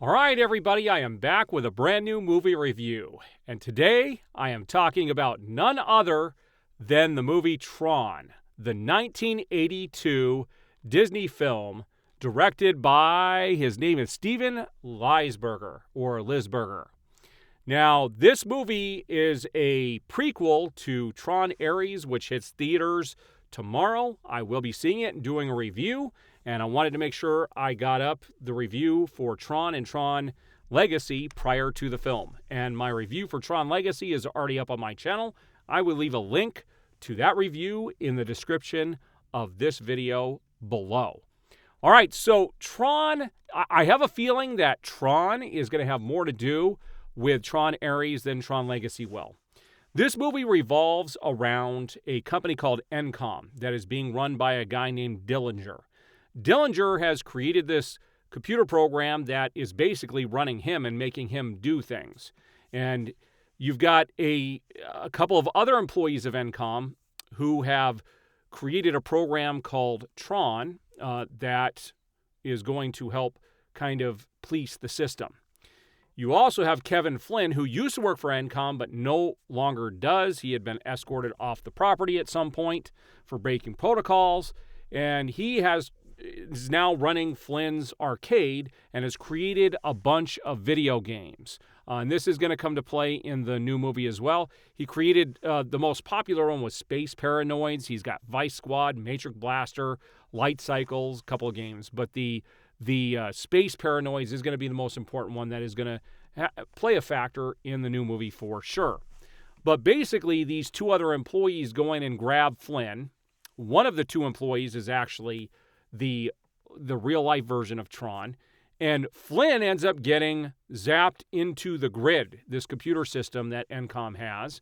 All right, everybody, I am back with a brand new movie review. And today I am talking about none other than the movie Tron, the 1982 Disney film directed by, his name is Steven Lisberger, or Lisberger. Now, this movie is a prequel to Tron Ares, which hits theaters tomorrow. I will be seeing it and doing a review, and I wanted to make sure I got up the review for Tron and Tron Legacy prior to the film. And my review for Tron Legacy is already up on my channel. I will leave a link to that review in the description of this video below. All right, so Tron, I have a feeling that Tron is going to have more to do with Tron Ares than Tron Legacy will. This movie revolves around a company called Encom that is being run by a guy named Dillinger. Dillinger has created this computer program that is basically running him and making him do things. And you've got a couple of other employees of Encom who have created a program called Tron that is going to help kind of police the system. You also have Kevin Flynn, who used to work for Encom but no longer does. He had been escorted off the property at some point for breaking protocols, and he is now running Flynn's arcade and has created a bunch of video games. And this is going to come to play in the new movie as well. He created the most popular one was Space Paranoids. He's got Vice Squad, Matrix Blaster, Light Cycles, a couple of games. But the Space Paranoids is going to be the most important one that is going to play a factor in the new movie for sure. But basically, these two other employees go in and grab Flynn. One of the two employees is actually the real-life version of Tron. And Flynn ends up getting zapped into the grid, this computer system that Encom has,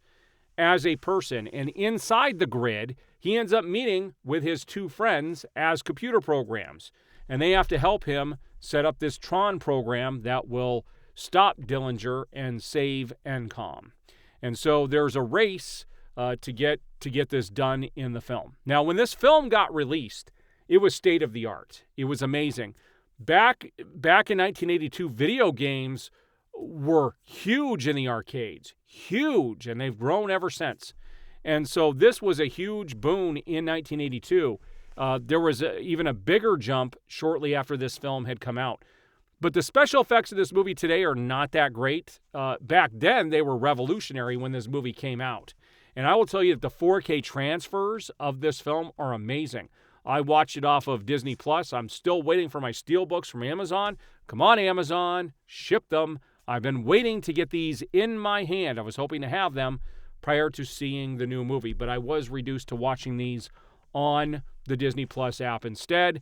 as a person. And inside the grid, he ends up meeting with his two friends as computer programs. And they have to help him set up this Tron program that will stop Dillinger and save Encom. And so there's a race to get this done in the film. Now, when this film got released, it was state of the art. It was amazing. Back in 1982, video games were huge in the arcades, huge, and they've grown ever since. And so this was a huge boon in 1982. There was even a bigger jump shortly after this film had come out. But the special effects of this movie today are not that great. Back then, they were revolutionary when this movie came out. And I will tell you that the 4K transfers of this film are amazing. I watched it off of Disney+. I'm still waiting for my steelbooks from Amazon. Come on, Amazon. Ship them. I've been waiting to get these in my hand. I was hoping to have them prior to seeing the new movie. But I was reduced to watching these on the Disney Plus app instead.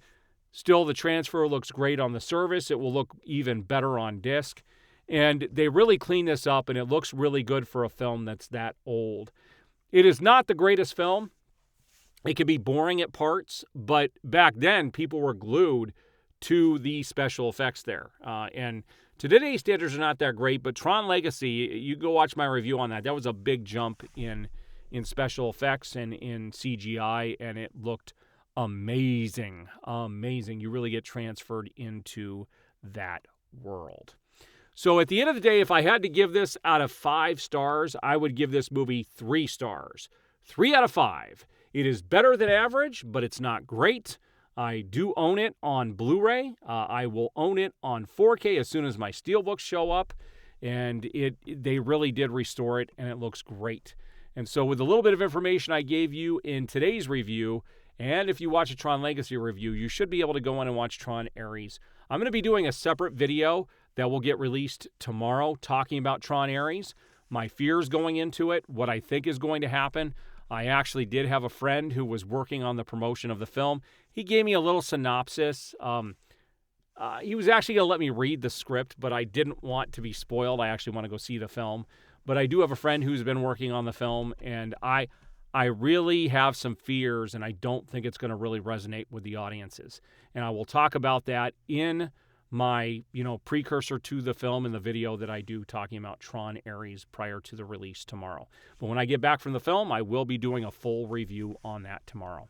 Still, the transfer looks great on the service. It will look even better on disc. And they really clean this up, and it looks really good for a film that's that old. It is not the greatest film. It can be boring at parts, but back then, people were glued to the special effects there. And today's standards are not that great, but Tron Legacy, you go watch my review on that. That was a big jump in special effects and in CGI, and it looked amazing. Amazing. You really get transferred into that world. So at the end of the day, if I had to give this out of 5 stars, I would give this movie 3 stars. 3 out of 5. It is better than average, but it's not great. I do own it on Blu-ray. I will own it on 4K as soon as my steelbooks show up. And they really did restore it, and it looks great. And so with a little bit of information I gave you in today's review, and if you watch a Tron Legacy review, you should be able to go in and watch Tron Ares. I'm going to be doing a separate video that will get released tomorrow talking about Tron Ares, my fears going into it, what I think is going to happen. I actually did have a friend who was working on the promotion of the film. He gave me a little synopsis. He was actually going to let me read the script, but I didn't want to be spoiled. I actually want to go see the film. But I do have a friend who's been working on the film, and I really have some fears, and I don't think it's going to really resonate with the audiences. And I will talk about that in my, precursor to the film in the video that I do talking about Tron Ares prior to the release tomorrow. But when I get back from the film, I will be doing a full review on that tomorrow.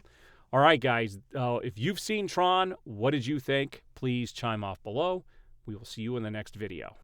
All right, guys, if you've seen Tron, what did you think? Please chime off below. We will see you in the next video.